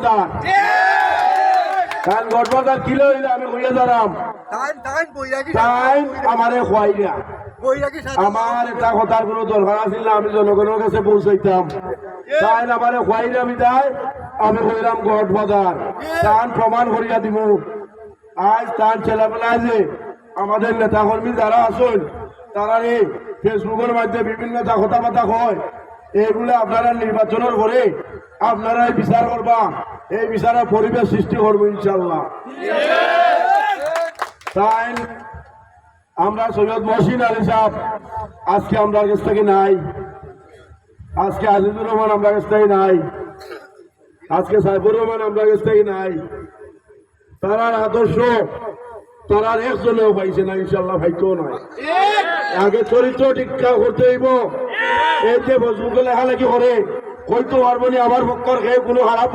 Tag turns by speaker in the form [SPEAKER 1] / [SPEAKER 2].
[SPEAKER 1] গঠবাজার কারণ গঠবাজার কিলো হইলে আমি হইয়া দাঁড়াম তাই আমারে খোয়াই না আমার এটা কথার কোনো দরকার আছিল না আমি জনগণের কাছে পৌঁছাইতাম তাই আমারে খোয়াই না আমি তাই আমি কইলাম গঠবাজার তান প্রমাণ করিয়া দিব আজ তার ছেলেবেলা যে আমাদের নেতা কর্মী যারা আসুন তারা এই ফেসবুকের মাধ্যমে বিভিন্ন কথাবার্তা হয় এইগুলো আপনারা নির্বাচনের পরে আপনারা বিচার করবা এই বিচারের পরিবেশ সৃষ্টি করবো ইনশাল্লাহ তাই আমরা সৈয়দ মহসিন আলী সাহেব আজকে আমরা কাছ থেকে নাই আজকে আজিজুর রহমান আমরা কাছ থেকে নাই আজকে সাইফুর রহমান আমরা কাছ থেকে নাই তারার আদর্শ তারার একজনেও পাইছে না ইনশাল্লাহ ভাইকেও নয় আগে চরিত্র টিকা করতে হইব এই যে ফেসবুকে লেখালেখি করে হয়তো পারবনি আমার পক্ষর খেয়ে কোনো খারাপ